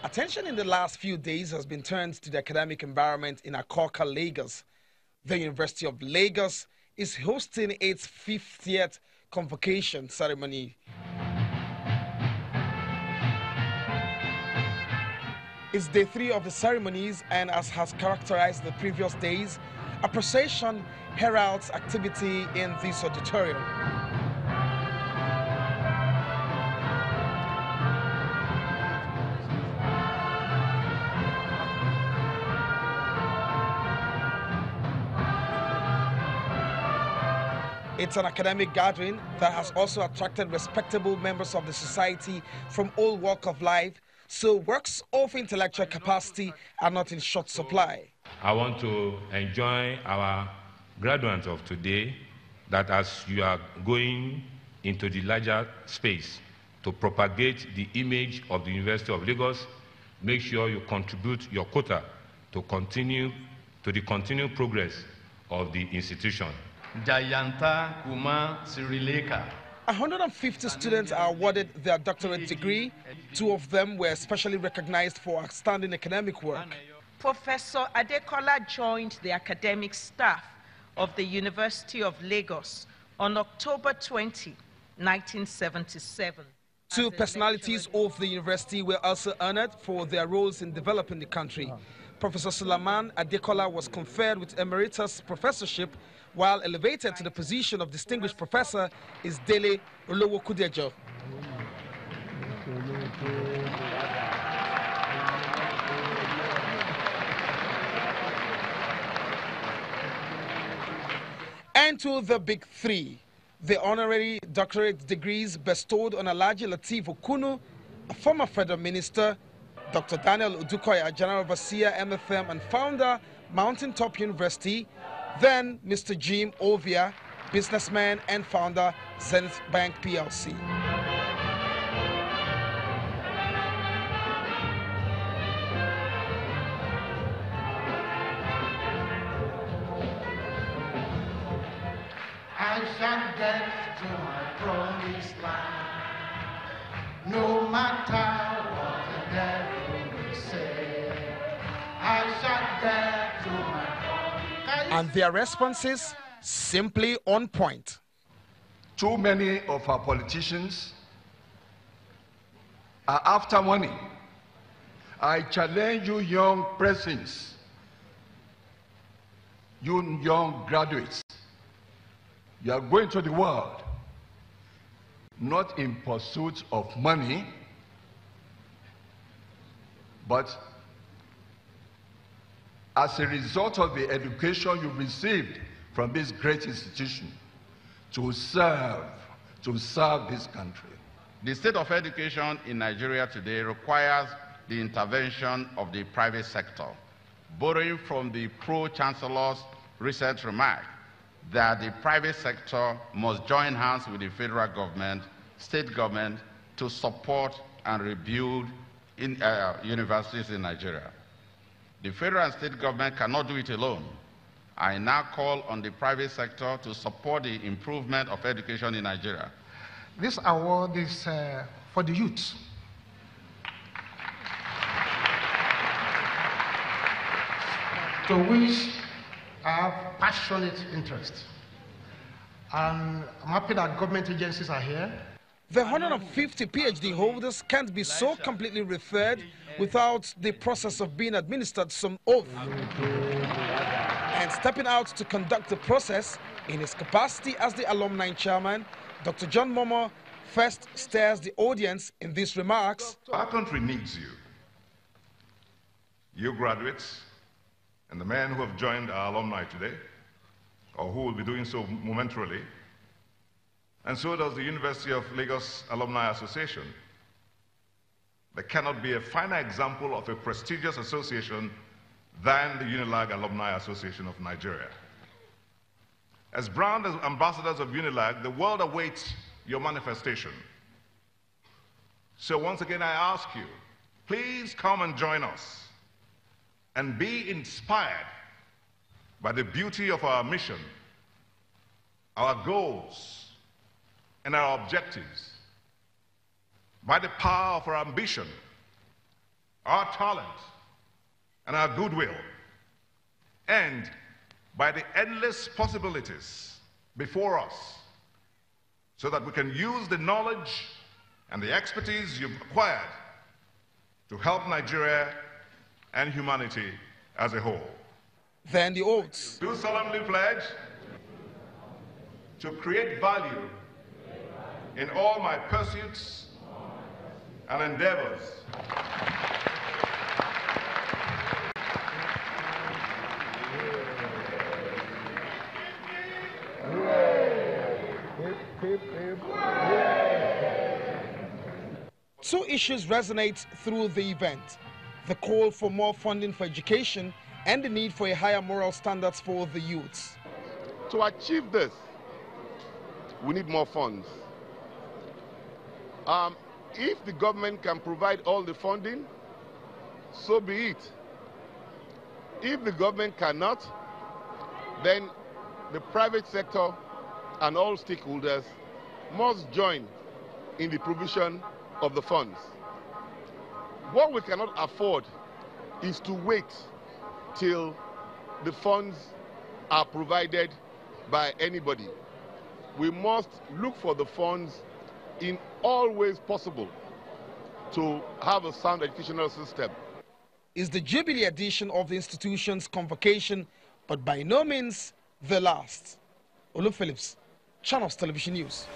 Attention in the last few days has been turned to the academic environment in Akoka, Lagos. The University of Lagos is hosting its 50th Convocation ceremony. It's day 3 of the ceremonies, and as has characterized the previous days, a procession heralds activity in this auditorium. It's an academic gathering that has also attracted respectable members of the society from all walks of life, so works of intellectual capacity are not in short supply. I want to enjoin our graduates of today that as you are going into the larger space to propagate the image of the University of Lagos, make sure you contribute your quota to the continued progress of the institution. Jayanta Kuma Sirileka. 150 students are awarded their doctorate degree. 2 of them were specially recognized for outstanding academic work. Professor Adekola joined the academic staff of the University of Lagos on October 20, 1977. 2 personalities of the university were also honored for their roles in developing the country. Professor Suleiman Adekola was conferred with emeritus professorship, while elevated to the position of distinguished professor is Dele Olukoya. And to the big 3, the honorary doctorate degrees bestowed on Alhaji Lateef Okunnu, a former federal minister, Dr. Daniel Olukoya, General Overseer, MFM, and founder, Mountaintop University, then Mr. Jim Ovia, businessman and founder, Zenith Bank PLC. I shall get to my promised land, no matter what the devil will say. I shall get to my promised land. And their responses simply on point. Too many of our politicians are after money. I challenge you young persons, you young graduates. You are going to the world not in pursuit of money, but as a result of the education you received from this great institution to serve this country. The state of education in Nigeria today requires the intervention of the private sector, borrowing from the Pro-Chancellor's recent remark that the private sector must join hands with the federal government, state government, to support and rebuild universities in Nigeria. The federal and state government cannot do it alone. I now call on the private sector to support the improvement of education in Nigeria. This award is for the youth. To which I have passionate interest. And I'm happy that government agencies are here. The 150 PhD holders can't be so completely referred without the process of being administered some oath. And stepping out to conduct the process in his capacity as the alumni chairman, Dr. John Momo first stirs the audience in these remarks. Our country needs you. You graduates and the men who have joined our alumni today, or who will be doing so momentarily, and so does the University of Lagos Alumni Association. There cannot be a finer example of a prestigious association than the UNILAG Alumni Association of Nigeria. As brand ambassadors of UNILAG, the world awaits your manifestation. So once again, I ask you, please come and join us and be inspired by the beauty of our mission, our goals, and our objectives, by the power of our ambition, our talent, and our goodwill, and by the endless possibilities before us, so that we can use the knowledge and the expertise you've acquired to help Nigeria and humanity as a whole. Then the oaths. Do solemnly pledge to create value in all my pursuits and endeavors. Two issues resonate through the event: the call for more funding for education and the need for a higher moral standards for the youths. To achieve this, we need more funds. If the government can provide all the funding, so be it. If the government cannot, then the private sector and all stakeholders must join in the provision of the funds. What we cannot afford is to wait till the funds are provided by anybody. We must look for the funds in all ways possible to have a sound educational system. Is the Jubilee edition of the institution's convocation, but by no means the last. Olu Phillips, Channels Television News.